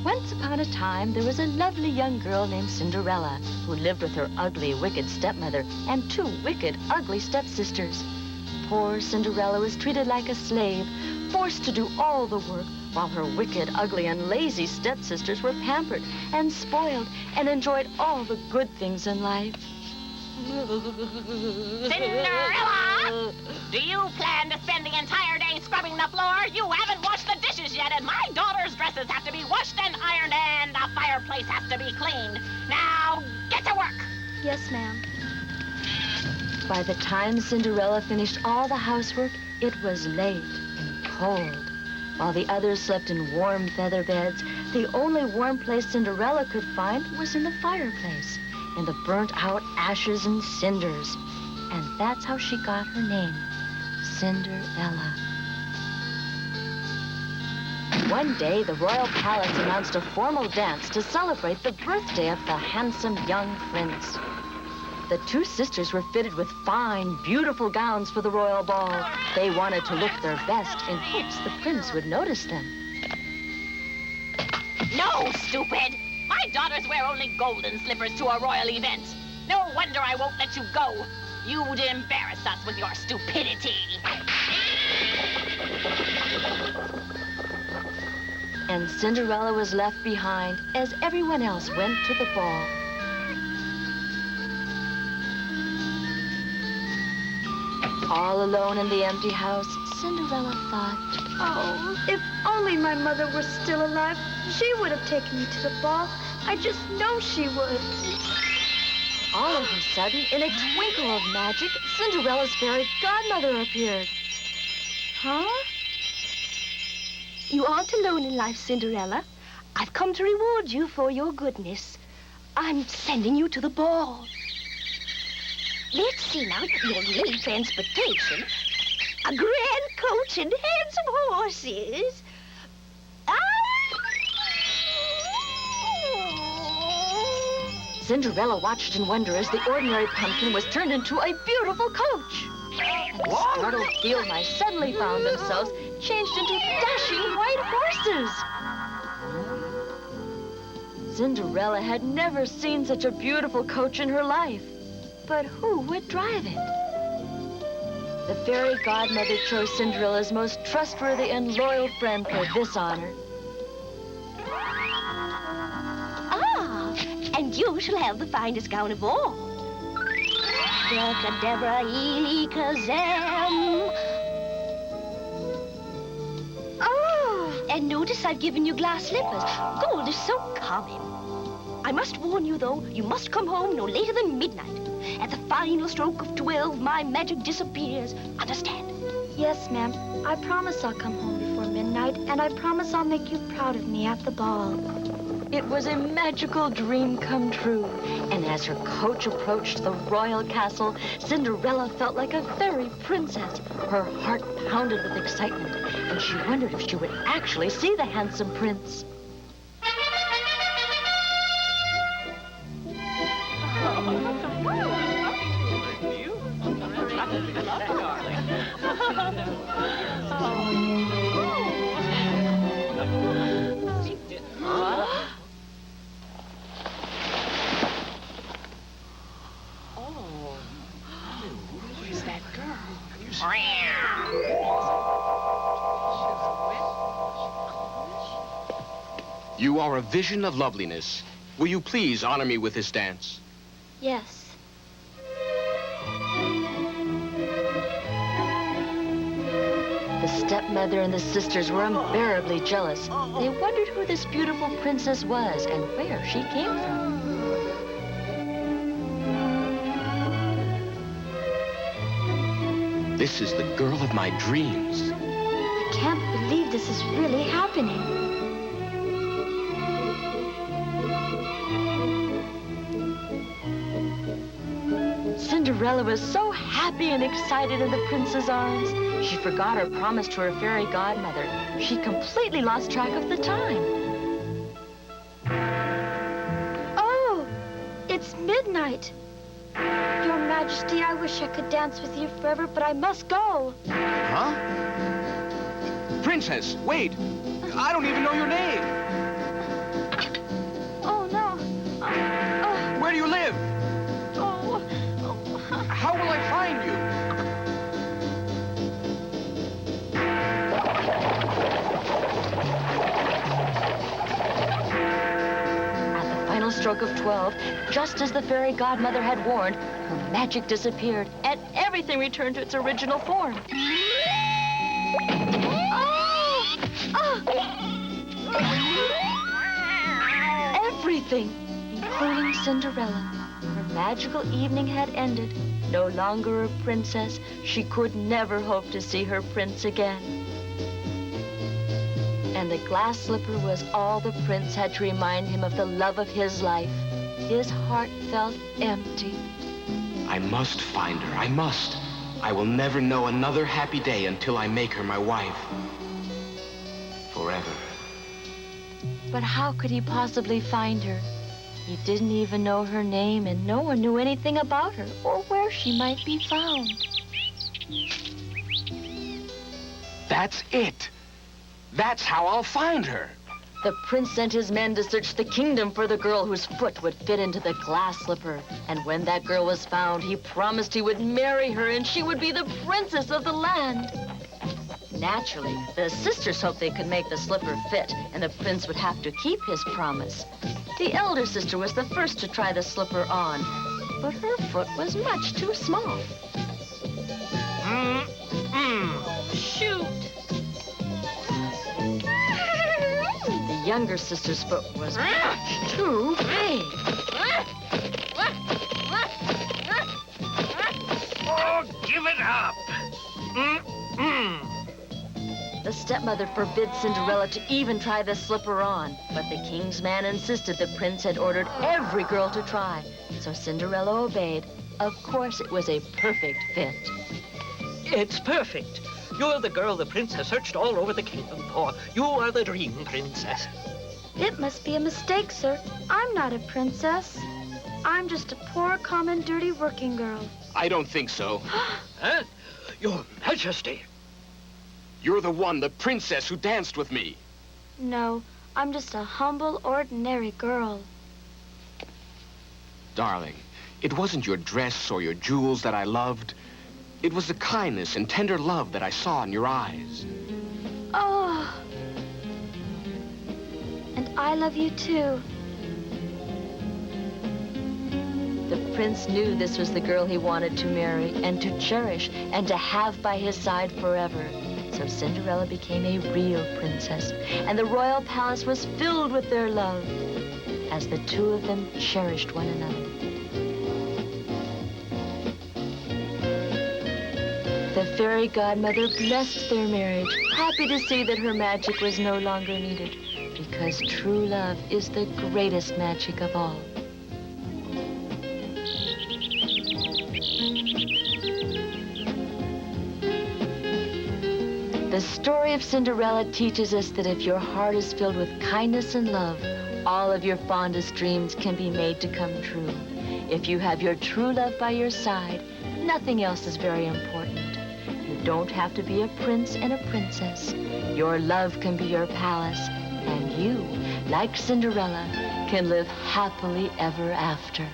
Once upon a time, there was a lovely young girl named Cinderella who lived with her ugly, wicked stepmother and two wicked, ugly stepsisters. Poor Cinderella was treated like a slave, forced to do all the work, while her wicked, ugly, and lazy stepsisters were pampered and spoiled and enjoyed all the good things in life. Cinderella! Do you plan to spend the entire day scrubbing the floor? You haven't washed the dishes yet, and my daughter's dresses have to be washed and ironed, and the fireplace has to be cleaned. Now, get to work! Yes, ma'am. By the time Cinderella finished all the housework, it was late and cold. While the others slept in warm feather beds, the only warm place Cinderella could find was in the fireplace, in the burnt-out ashes and cinders. And that's how she got her name, Cinderella. One day, the royal palace announced a formal dance to celebrate the birthday of the handsome young prince. The two sisters were fitted with fine, beautiful gowns for the royal ball. They wanted to look their best in hopes the prince would notice them. No, stupid! My daughters wear only golden slippers to a royal event. No wonder I won't let you go. You'd embarrass us with your stupidity. And Cinderella was left behind as everyone else went to the ball. All alone in the empty house, Cinderella thought, Oh, if only my mother were still alive, she would have taken me to the ball. I just know she would. All of a sudden, in a twinkle of magic, Cinderella's fairy godmother appeared. Huh? You aren't alone in life, Cinderella. I've come to reward you for your goodness. I'm sending you to the ball. Let's see now, you'll need transportation, a grand coach and handsome horses. Cinderella watched in wonder as the ordinary pumpkin was turned into a beautiful coach. And the startled field mice suddenly found themselves changed into dashing white horses. Cinderella had never seen such a beautiful coach in her life. But who would drive it? The fairy godmother chose Cinderella's most trustworthy and loyal friend for this honor. Ah, and you shall have the finest gown of all. Oh, and notice I've given you glass slippers. Gold is so common. I must warn you, though, you must come home no later than midnight. At the final stroke of 12, my magic disappears. Understand? Yes, ma'am. I promise I'll come home before midnight, and I promise I'll make you proud of me at the ball. It was a magical dream come true. And as her coach approached the royal castle, Cinderella felt like a fairy princess. Her heart pounded with excitement, and she wondered if she would actually see the handsome prince. Who's that girl? You are a vision of loveliness. Will you please honor me with this dance? Yes. The stepmother and the sisters were unbearably jealous. They wondered who this beautiful princess was and where she came from. This is the girl of my dreams. I can't believe this is really happening. Cinderella was so happy and excited in the prince's arms. She forgot her promise to her fairy godmother. She completely lost track of the time. midnight. Your Majesty, I wish I could dance with you forever, but I must go. Huh? Princess, wait! I don't even know your name! Oh, no. Where do you live? Oh. How will I find you? At the final stroke of 12, just as the fairy godmother had warned, her magic disappeared and everything returned to its original form. Everything, including Cinderella. Her magical evening had ended. No longer a princess, she could never hope to see her prince again. And the glass slipper was all the prince had to remind him of the love of his life. His heart felt empty. I must find her. I must. I will never know another happy day until I make her my wife. Forever. But how could he possibly find her? He didn't even know her name, and no one knew anything about her or where she might be found. That's it. That's how I'll find her. The prince sent his men to search the kingdom for the girl whose foot would fit into the glass slipper. And when that girl was found, he promised he would marry her and she would be the princess of the land. Naturally, the sisters hoped they could make the slipper fit, and the prince would have to keep his promise. The elder sister was the first to try the slipper on, but her foot was much too small. Shoot! The younger sister's foot was much too big. Oh, give it up! The stepmother forbid Cinderella to even try the slipper on, but the king's man insisted the prince had ordered every girl to try. So Cinderella obeyed. Of course, it was a perfect fit. It's perfect. You're the girl the prince has searched all over the kingdom for. You are the dream princess. It must be a mistake, sir. I'm not a princess. I'm just a poor, common, dirty working girl. I don't think so. Huh? Your Majesty. You're the one, the princess who danced with me. No, I'm just a humble, ordinary girl. Darling, it wasn't your dress or your jewels that I loved. It was the kindness and tender love that I saw in your eyes. Oh. And I love you too. The prince knew this was the girl he wanted to marry and to cherish and to have by his side forever. So Cinderella became a real princess, and the royal palace was filled with their love as the two of them cherished one another. The fairy godmother blessed their marriage, happy to see that her magic was no longer needed, because true love is the greatest magic of all. The story of Cinderella teaches us that if your heart is filled with kindness and love, all of your fondest dreams can be made to come true. If you have your true love by your side, nothing else is very important. You don't have to be a prince and a princess. Your love can be your palace, and you, like Cinderella, can live happily ever after.